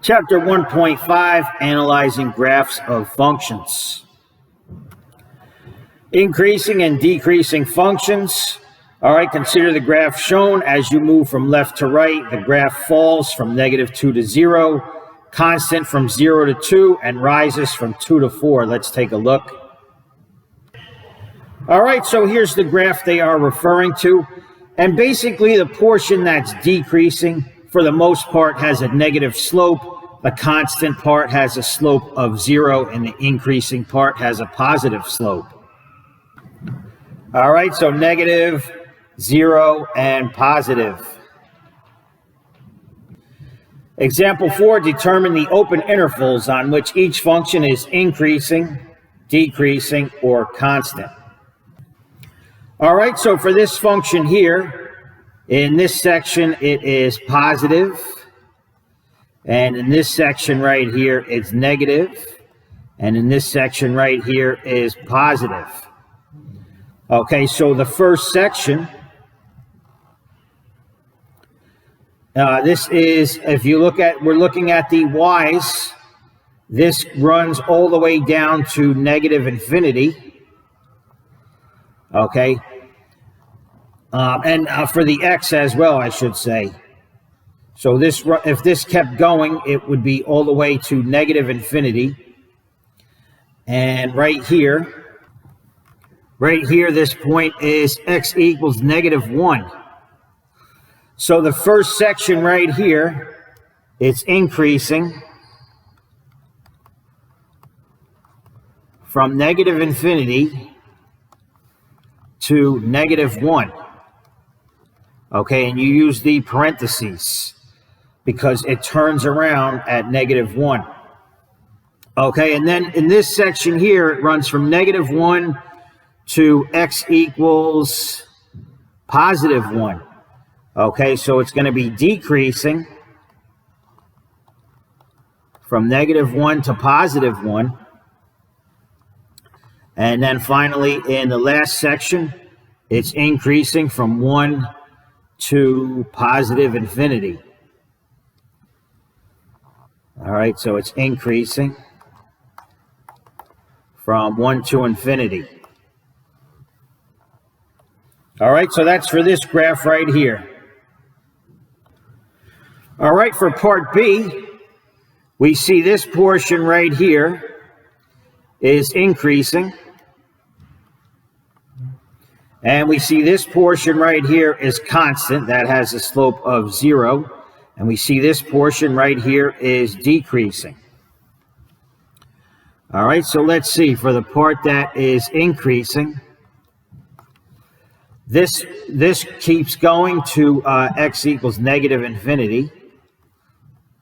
Chapter 1.5, Analyzing Graphs of Functions. Increasing and decreasing functions. All right, consider the graph shown. As you move from left to right, the graph falls from -2 to 0, constant from 0 to 2, and rises from 2 to 4. Let's take a look. All right, so here's the graph they are referring to. And basically, the portion that's decreasing, for the most part, has a negative slope. The constant part has a slope of 0, and the increasing part has a positive slope. All right, so negative, 0, and positive. Example 4, determine the open intervals on which each function is increasing, decreasing, or constant. All right, so for this function here, in this section, it is positive. And in this section right here, it's negative. And in this section right here is positive. Okay, so the first section, this is, if you look at, we're looking at the y's. This runs all the way down to -infinity. Okay, and for the x as well, I should say. So this, if this kept going, it would be all the way to -infinity. And right here, this point is x equals -1. So the first section right here, it's increasing from -infinity to -1. Okay, and you use the parentheses because it turns around at -1. Okay, and then in this section here, it runs from -1 to x equals +1. Okay, so it's going to be decreasing from -1 to +1. And then finally, in the last section, it's increasing from 1 to +infinity. All right, so it's increasing from 1 to infinity. All right, so that's for this graph right here. All right, for part B, we see this portion right here is increasing. And we see this portion right here is constant. That has a slope of 0. And we see this portion right here is decreasing. All right, so let's see. For the part that is increasing, this keeps going to x equals -infinity.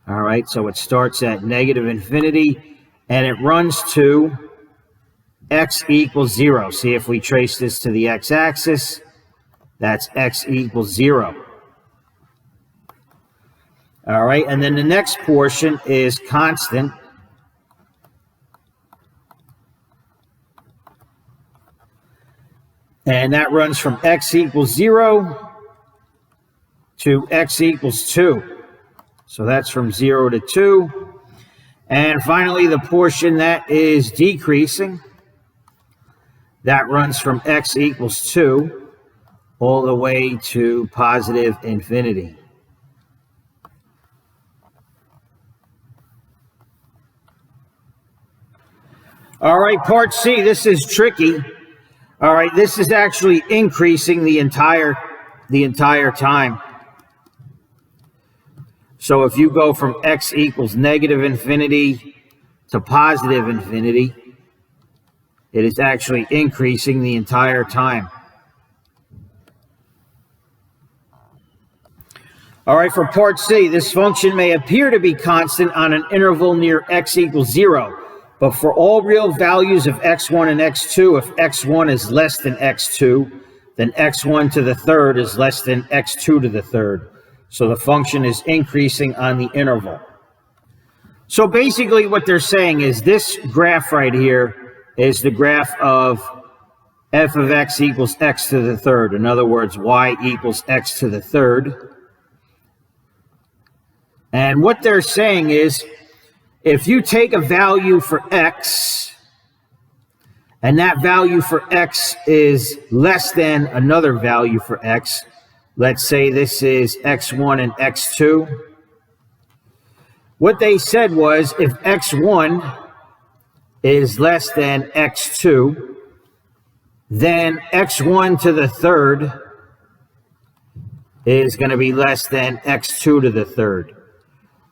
All right, so it starts at -infinity, and it runs to x equals 0. See, if we trace this to the x-axis, that's x equals 0. All right, and then the next portion is constant. And that runs from x equals 0 to x equals 2. So that's from 0 to 2. And finally, the portion that is decreasing, that runs from x equals 2 all the way to +infinity. All right, part C, this is tricky. All right, this is actually increasing the entire time. So if you go from x equals -infinity to +infinity, it is actually increasing the entire time. All right, for part C, this function may appear to be constant on an interval near x equals 0, but for all real values of x1 and x2, if x1 is less than x2, then x1 to the third is less than x2 to the third. So the function is increasing on the interval. So basically what they're saying is this graph right here is the graph of f of x equals x to the third. In other words, y equals x to the third. And what they're saying is, if you take a value for x, and that value for x is less than another value for x, let's say this is x1 and x2. What they said was, if x1 is less than x2, then x1 to the third is going to be less than x2 to the third.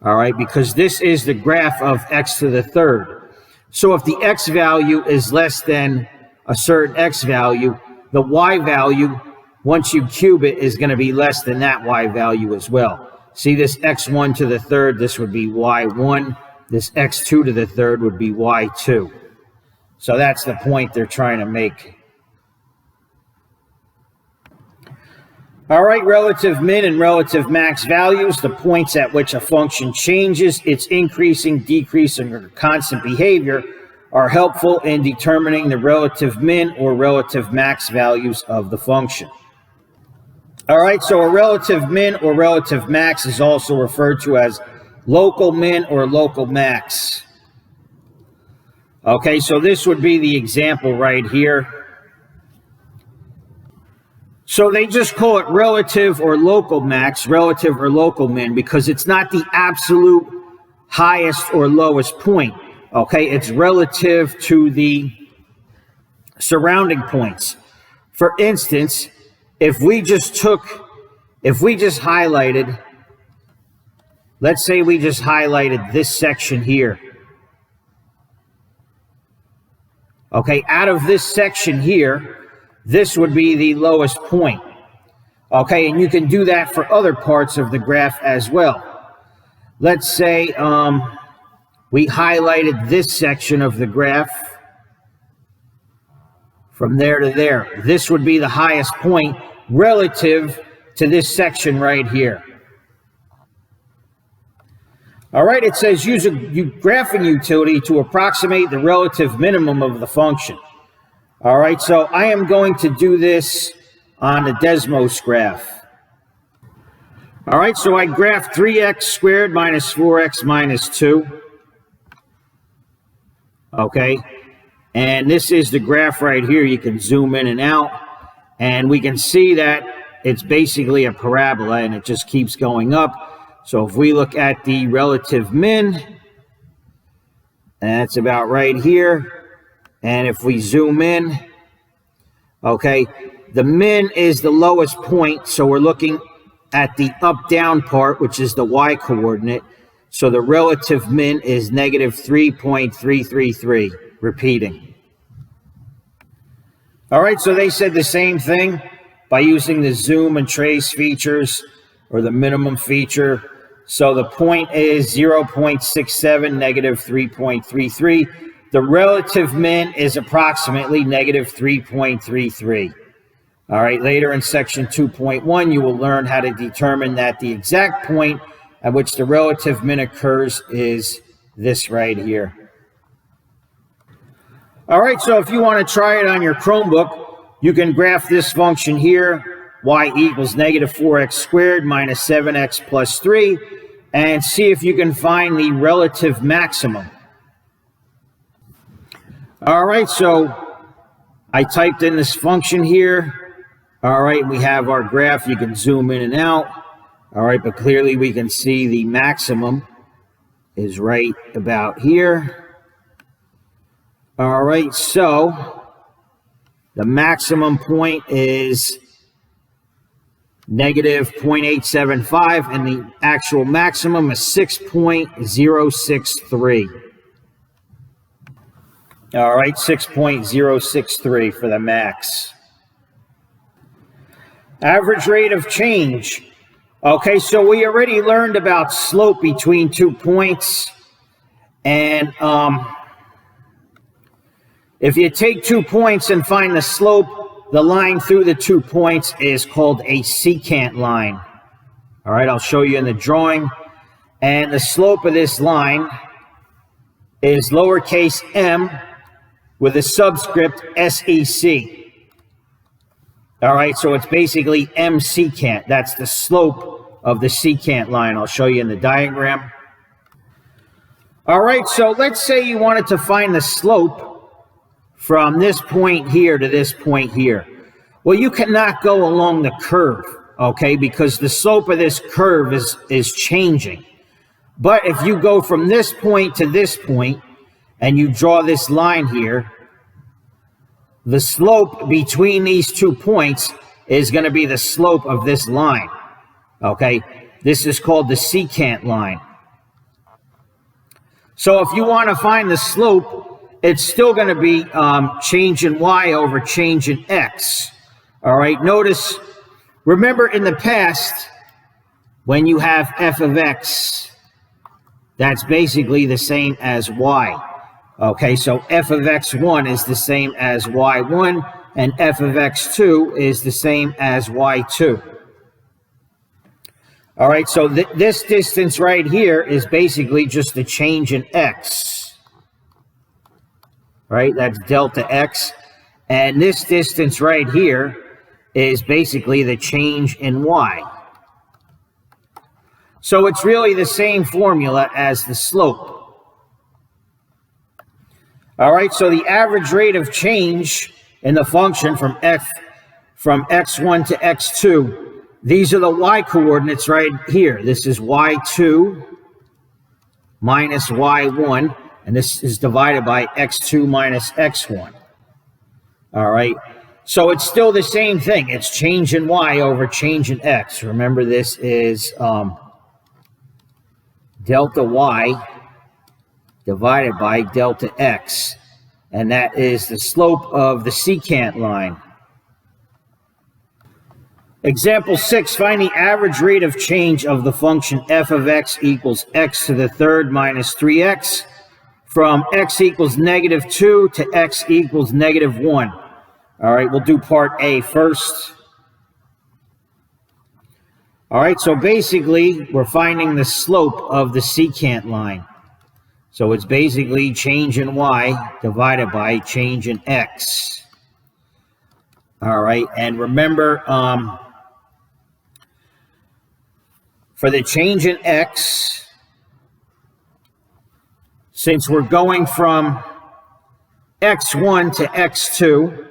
All right, because this is the graph of x to the third. So if the x value is less than a certain x value, the y value, once you cube it, is going to be less than that y value as well. See, this x1 to the third, this would be y1. This x2 to the third would be y2. So that's the point they're trying to make. All right, relative min and relative max values, the points at which a function changes its increasing, decreasing, or constant behavior, are helpful in determining the relative min or relative max values of the function. All right, so a relative min or relative max is also referred to as local min or local max. Okay, so this would be the example right here. So they just call it relative or local max, relative or local min, because it's not the absolute highest or lowest point. Okay, it's relative to the surrounding points. For instance, if we just highlighted, let's say we just highlighted this section here. Okay, out of this section here, this would be the lowest point. Okay, and you can do that for other parts of the graph as well. Let's say we highlighted this section of the graph from there to there. This would be the highest point relative to this section right here. All right, it says use a graphing utility to approximate the relative minimum of the function. All right, so I am going to do this on the Desmos graph. All right, so I graphed 3x squared minus 4x minus 2. Okay, and this is the graph right here. You can zoom in and out, and we can see that it's basically a parabola, and it just keeps going up. So if we look at the relative min, that's about right here. And if we zoom in, okay, the min is the lowest point. So we're looking at the up-down part, which is the y-coordinate. So the relative min is negative 3.333, repeating. All right, so they said the same thing by using the zoom and trace features, or the minimum feature. So the point is 0.67, negative 3.33. The relative min is approximately negative 3.33. All right, later in section 2.1, you will learn how to determine that the exact point at which the relative min occurs is this right here. All right, so if you want to try it on your Chromebook, you can graph this function here, y equals negative 4x squared minus 7x plus 3, and see if you can find the relative maximum. All right, so I typed in this function here. All right, we have our graph. You can zoom in and out. All right, but clearly we can see the maximum is right about here. All right, so the maximum point is negative 0.875, and the actual maximum is 6.063. All right, 6.063 for the max. Average rate of change. Okay, so we already learned about slope between 2 points. And if you take 2 points and find the slope, the line through the 2 points is called a secant line. All right, I'll show you in the drawing. And the slope of this line is lowercase m with a subscript SEC. All right, so it's basically m secant. That's the slope of the secant line. I'll show you in the diagram. All right, so let's say you wanted to find the slope from this point here to this point here. Well, you cannot go along the curve, okay, because the slope of this curve is changing. But if you go from this point to this point and you draw this line here, the slope between these 2 points is going to be the slope of this line, okay? This is called the secant line. So if you want to find the slope, it's still going to be change in y over change in x. All right, notice, remember in the past, when you have f of x, that's basically the same as y. Okay, so f of x1 is the same as y1, and f of x2 is the same as y2. All right, so this distance right here is basically just the change in x. Right, that's delta x. And this distance right here is basically the change in y. So it's really the same formula as the slope. All right, so the average rate of change in the function from x1 to x2, these are the y coordinates right here. This is y2 minus y1, and this is divided by x2 minus x1. All right, so it's still the same thing. It's change in y over change in x. Remember, this is delta y divided by delta x, and that is the slope of the secant line. Example 6, find the average rate of change of the function f of x equals x to the third minus 3x from x equals negative 2 to x equals negative 1. All right, we'll do part A first. All right, so basically we're finding the slope of the secant line. So it's basically change in y divided by change in x. All right, and remember, for the change in x, since we're going from x1 to x2,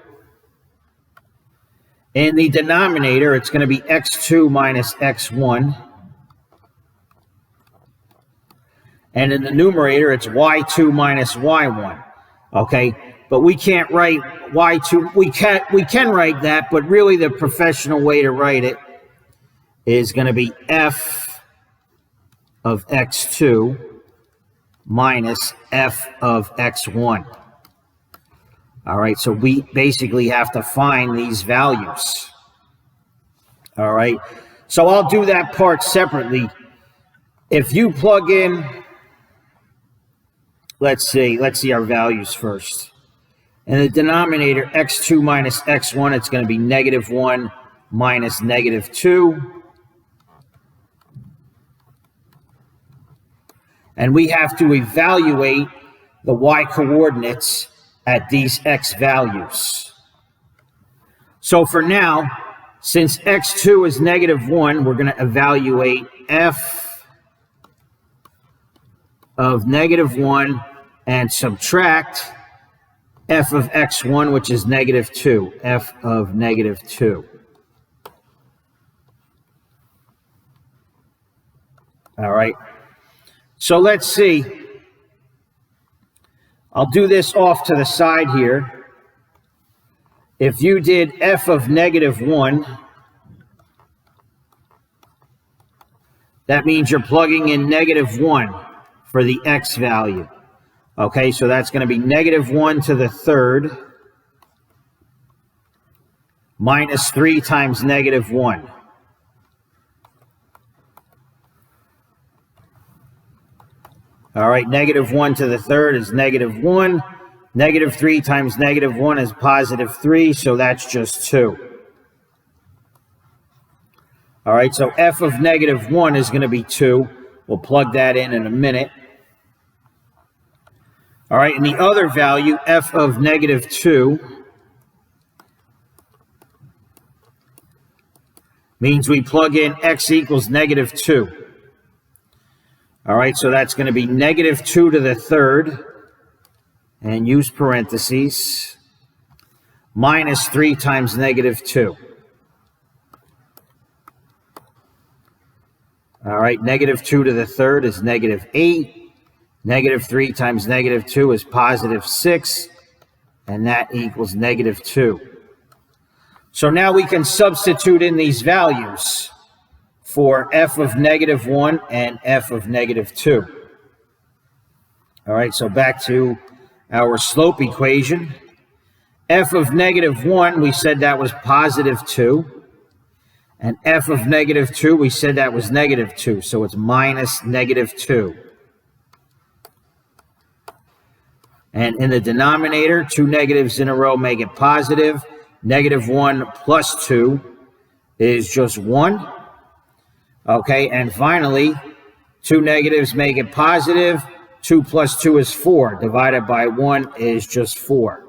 in the denominator, it's going to be x2 minus x1. And in the numerator, it's y2 minus y1. Okay, but we can't write y2. We can write that, but really the professional way to write it is going to be f of x2 minus f of x1. All right, so we basically have to find these values. All right, so I'll do that part separately. If you plug in, let's see our values first. In the denominator, x2 minus x1, it's going to be negative 1 minus negative 2. And we have to evaluate the y coordinates at these x values. So for now, since x2 is negative 1, we're going to evaluate f of negative 1 and subtract f of x1, which is negative 2, f of negative 2. All right. So let's see. I'll do this off to the side here. If you did f of negative 1, that means you're plugging in negative 1 for the x value. Okay, so that's going to be negative 1 to the third minus 3 times negative 1. All right, negative 1 to the third is negative 1. Negative 3 times negative 1 is positive 3, so that's just 2. All right, so f of negative 1 is going to be 2. We'll plug that in a minute. All right, and the other value, f of negative 2, means we plug in x equals negative 2. All right, so that's going to be negative 2 to the third, and use parentheses, minus 3 times negative 2. All right, negative 2 to the third is negative 8. Negative 3 times negative 2 is positive 6, and that equals negative 2. So now we can substitute in these values for f of negative 1 and f of negative 2. All right, so back to our slope equation. F of negative 1, we said that was positive 2. And f of negative 2, we said that was negative 2. So it's minus negative 2. And in the denominator, 2 negatives in a row make it positive. Negative 1 plus 2 is just 1. Okay, and finally, 2 negatives make it positive. 2 plus 2 is 4. Divided by 1 is just 4.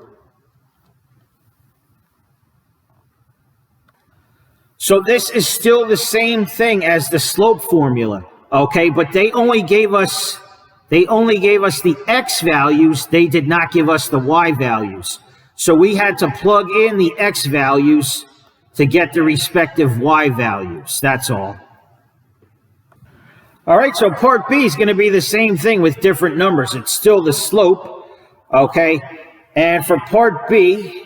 So this is still the same thing as the slope formula, okay? But they only gave us the x values. They did not give us the y values. So we had to plug in the x values to get the respective y values. That's all. All right, so part B is going to be the same thing with different numbers. It's still the slope, okay? And for part B,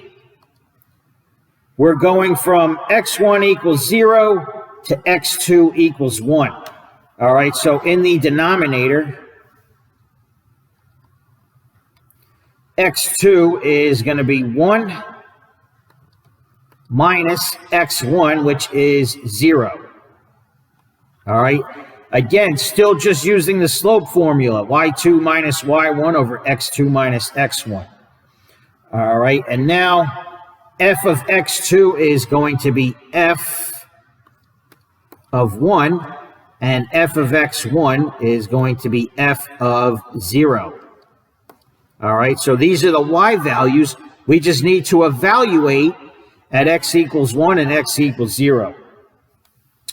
we're going from x1 equals 0 to x2 equals 1. All right, so in the denominator, x2 is going to be 1 minus x1, which is 0. All right, again, still just using the slope formula, y2 minus y1 over x2 minus x1. All right, and now f of x2 is going to be f of 1, and f of x1 is going to be f of 0. All right, so these are the y values. We just need to evaluate at x equals 1 and x equals 0.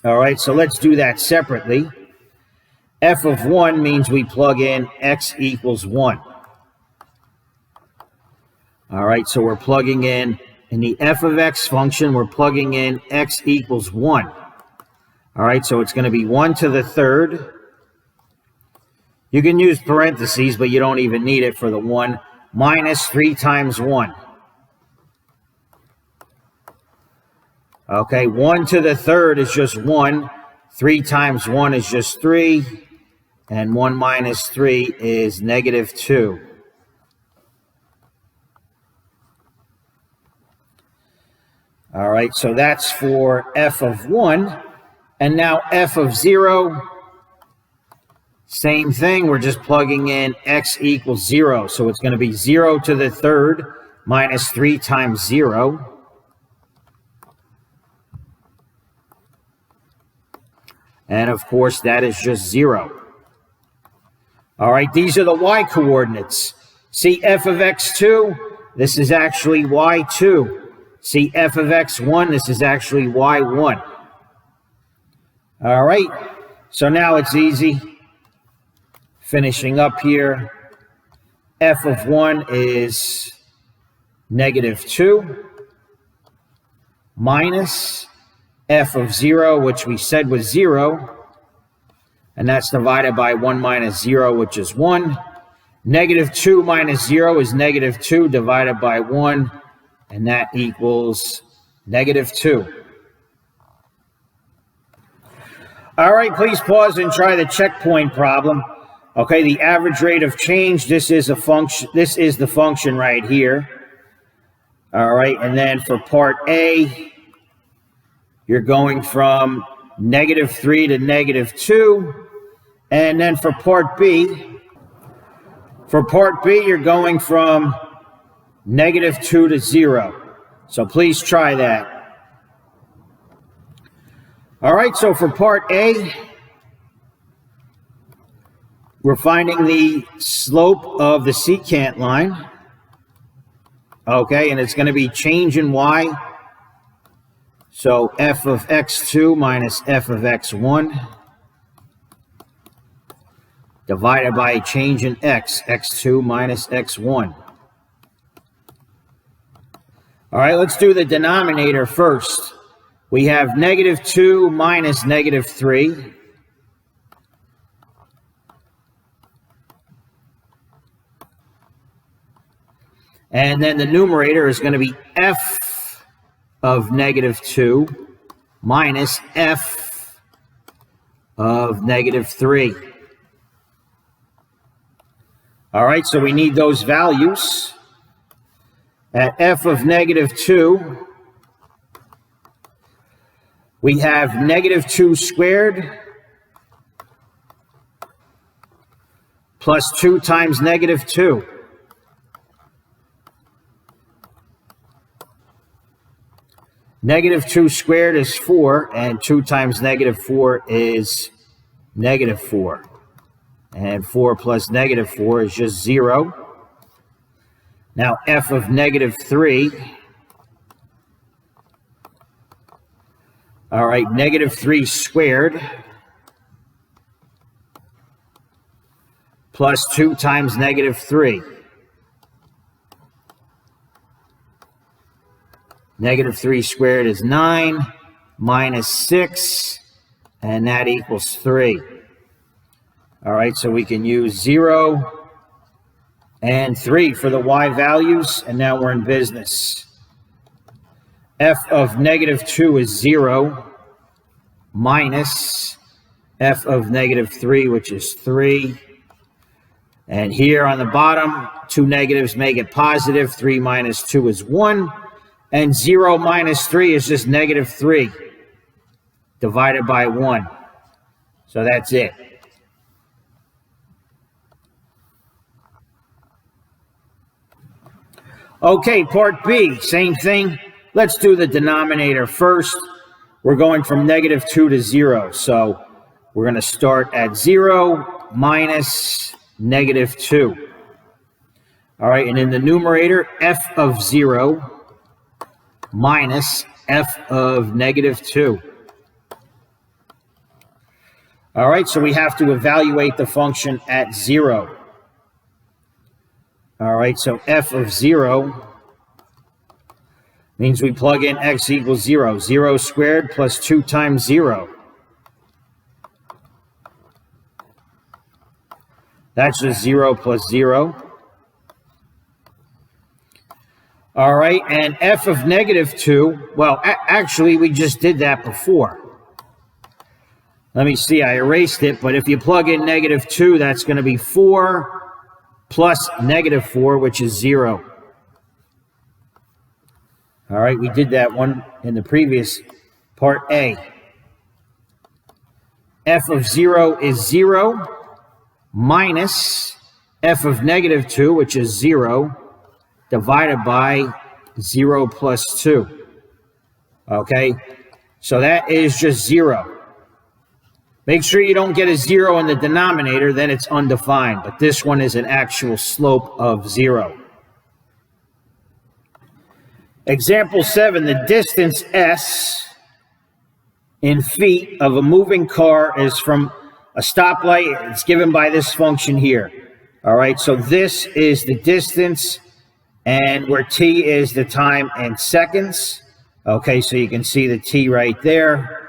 All right, so let's do that separately. F of 1 means we plug in x equals 1. All right, so we're plugging in the f of x function, we're plugging in x equals 1. All right, so it's going to be 1 to the third. You can use parentheses, but you don't even need it for the 1. Minus 3 times 1. Okay, 1 to the third is just 1. 3 times 1 is just 3. And 1 minus 3 is negative 2. All right, so that's for f of 1. And now f of 0, same thing. We're just plugging in x equals 0. So it's going to be 0 to the third minus 3 times 0. And of course, that is just 0. All right, these are the y coordinates. See f of x2, this is actually y2. See f of x1, this is actually y1. All right, so now it's easy. Finishing up here, f of 1 is negative 2 minus f of 0, which we said was 0, and that's divided by 1 minus 0, which is 1. Negative 2 minus 0 is negative 2 divided by 1, and that equals negative 2. All right, please pause and try the checkpoint problem. Okay, the average rate of change, this is a function, this is the function right here. All right, and then for part A, you're going from negative 3 to negative 2. And then for part B, you're going from negative 2 to 0. So please try that. All right, so for part A, we're finding the slope of the secant line. Okay, and it's going to be change in y. So f of x2 minus f of x1 divided by a change in x, x2 minus x1. All right, let's do the denominator first. We have -2 minus -3. And then the numerator is going to be f of -2 minus f of -3. All right, so we need those values. At f of -2, we have -2 squared plus 2 times -2. -2 squared is 4, and 2 times -4 is -4. And 4 plus -4 is just 0. Now f of -3, all right, -3 squared plus 2 times -3. -3 squared is 9 minus 6, and that equals 3. All right, so we can use 0 and 3 for the y values, and now we're in business. F of -2 is 0 minus f of -3, which is 3. And here on the bottom, 2 negatives make it positive. 3 minus 2 is 1. And 0 minus 3 is just -3 divided by 1. So that's it. Okay, part B, same thing. Let's do the denominator first. We're going from -2 to 0. So we're going to start at 0 minus -2. All right, and in the numerator, f of 0 minus f of -2. All right, so we have to evaluate the function at 0. All right, so f of 0 means we plug in x equals 0. 0 squared plus 2 times 0. That's just 0 plus 0. All right, and f of -2, well, actually, we just did that before. Let me see, I erased it, but if you plug in -2, that's going to be 4 plus -4, which is 0. All right, we did that one in the previous part A. F of 0 is 0 minus f of -2, which is 0, divided by 0 plus 2. Okay, so that is just 0. Make sure you don't get a 0 in the denominator, then it's undefined. But this one is an actual slope of 0. Example 7, the distance s in feet of a moving car is from a stoplight. It's given by this function here. All right, so this is the distance, and where t is the time in seconds. Okay, so you can see the t right there.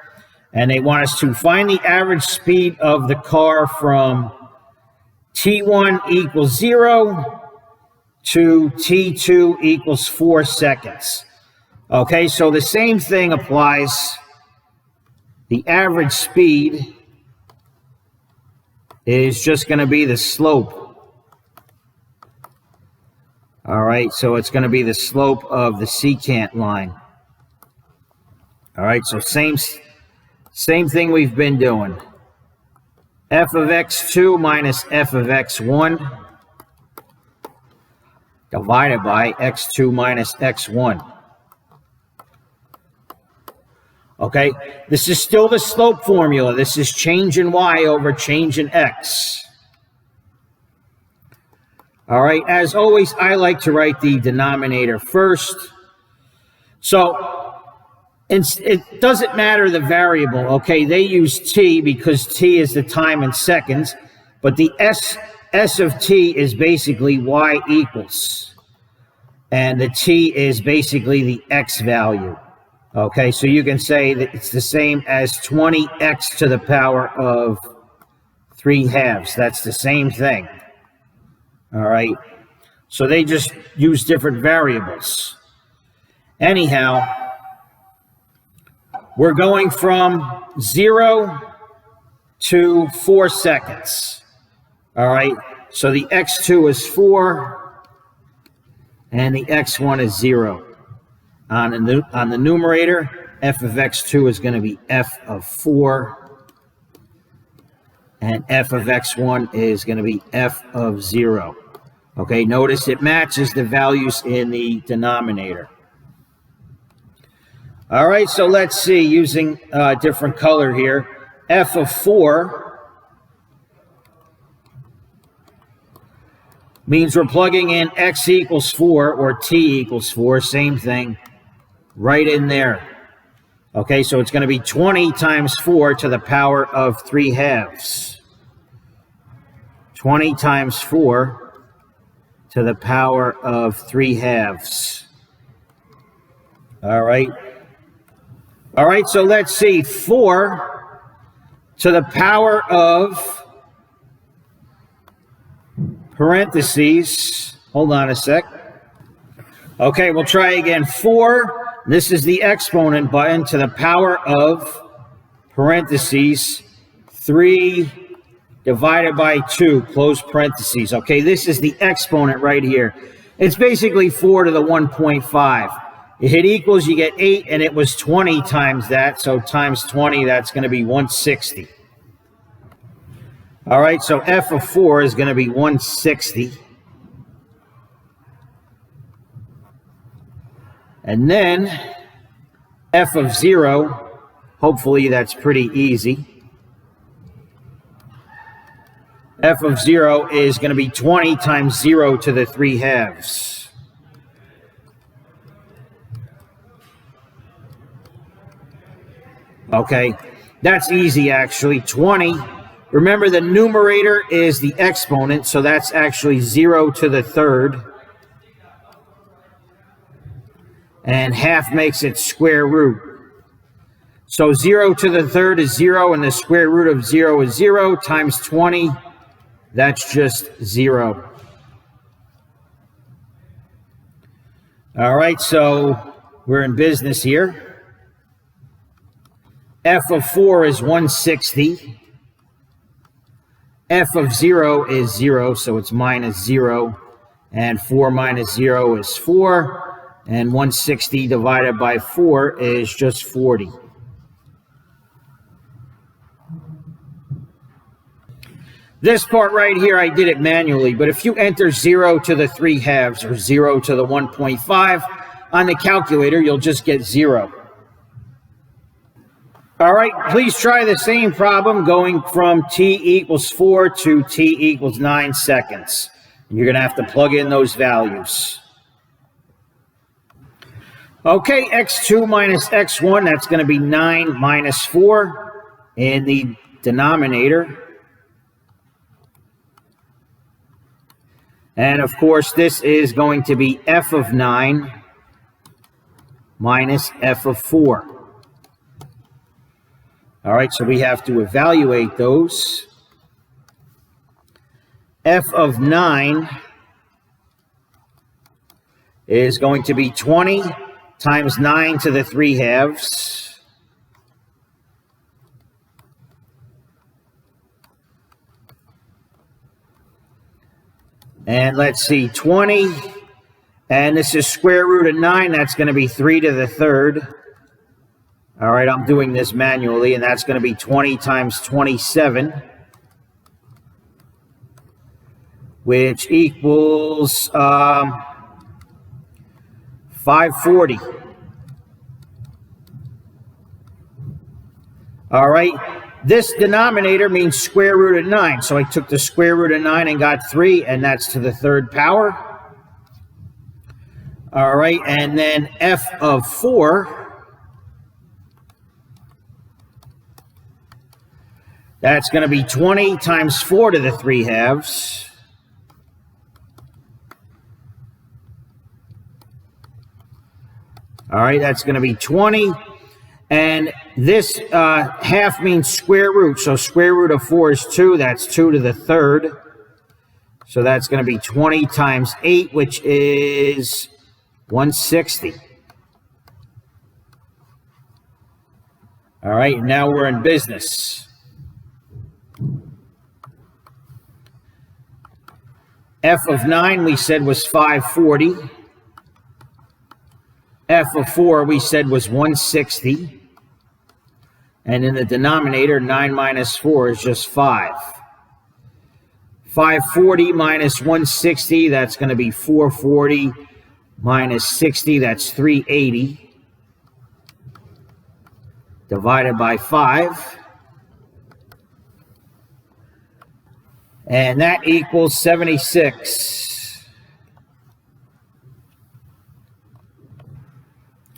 And they want us to find the average speed of the car from t1 equals 0 to t2 equals 4 seconds. Okay, so the same thing applies. The average speed is just going to be the slope. All right, so it's going to be the slope of the secant line. All right, so same thing we've been doing. F of x2 minus f of x1 divided by x2 minus x1. Okay, this is still the slope formula. This is change in y over change in x. All right, as always, I like to write the denominator first. So it doesn't matter the variable, okay? They use t because t is the time in seconds, but the s of t is basically y equals, and the t is basically the x value, okay? So you can say that it's the same as 20x to the power of 3/2. That's the same thing, all right? So they just use different variables. Anyhow, we're going from 0 to 4 seconds. All right, so the x2 is 4 and the x1 is 0. On the numerator, f of x2 is going to be f of 4, and f of x1 is going to be f of 0. Okay, notice it matches the values in the denominator. All right, so let's see, using a different color here, f of 4 means we're plugging in x equals 4 or t equals 4, same thing, right in there. Okay, so it's going to be 20 times 4 to the power of 3/2. 20 times 4 to the power of 3/2. All right. All right, so let's see, 4 to the power of parentheses, hold on a sec. Okay, we'll try again. 4, this is the exponent button, to the power of parentheses 3 divided by 2, close parentheses. Okay, this is the exponent right here. It's basically 4 to the 1.5. You hit equals, you get 8, and it was 20 times that, so times 20, that's going to be 160. All right, so f of 4 is going to be 160. And then f of 0, hopefully that's pretty easy. F of 0 is going to be 20 times 0 to the 3/2. Okay, that's easy actually. 20. Remember, the numerator is the exponent, so that's actually 0 to the 3rd. And half makes it square root. So 0 to the 3rd is 0, and the square root of 0 is 0, times 20, that's just 0. All right, so we're in business here. F of 4 is 160. F of 0 is 0, so it's minus 0. And 4 minus 0 is 4. And 160 divided by 4 is just 40. This part right here, I did it manually, but if you enter 0 to the 3/2 or 0 to the 1.5 on the calculator, you'll just get 0. All right, please try the same problem going from t equals 4 to t equals 9 seconds. You're going to have to plug in those values. Okay, x2 minus x1, that's going to be 9 minus 4 in the denominator. And of course, this is going to be f of 9 minus f of 4. All right, so we have to evaluate those. F of 9 is going to be 20 times 9 to the 3/2. And let's see, 20, and this is square root of 9, that's going to be 3 to the 3rd. All right, I'm doing this manually, and that's going to be 20 times 27, which equals 540. All right, this denominator means square root of 9, so I took the square root of 9 and got 3, and that's to the 3rd power. All right, and then f of 4 That's going to be 20 times 4 to the 3/2. All right, that's going to be 20. And this half means square root. So square root of 4 is 2. That's 2 to the 3rd. So that's going to be 20 times 8, which is 160. All right, now we're in business. F of 9 we said was 540. F of 4 we said was 160. And in the denominator, 9 minus 4 is just 5. 540 minus 160, that's going to be 440. Minus 60, that's 380. Divided by 5. And that equals 76.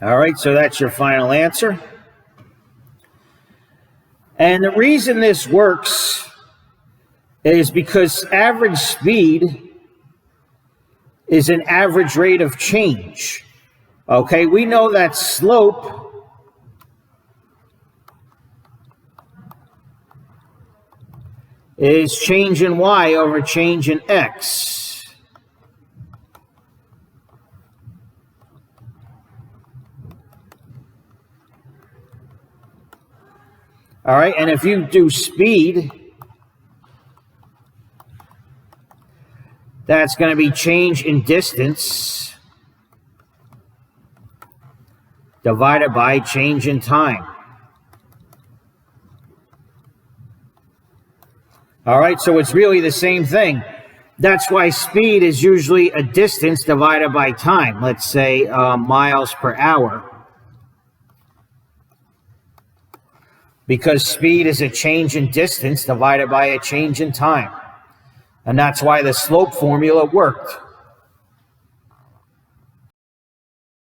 All right, so that's your final answer. And the reason this works is because average speed is an average rate of change. Okay, we know that slope is change in y over change in x. All right, and if you do speed, that's going to be change in distance divided by change in time. All right, so it's really the same thing. That's why speed is usually a distance divided by time. Let's say miles per hour. Because speed is a change in distance divided by a change in time. And that's why the slope formula worked.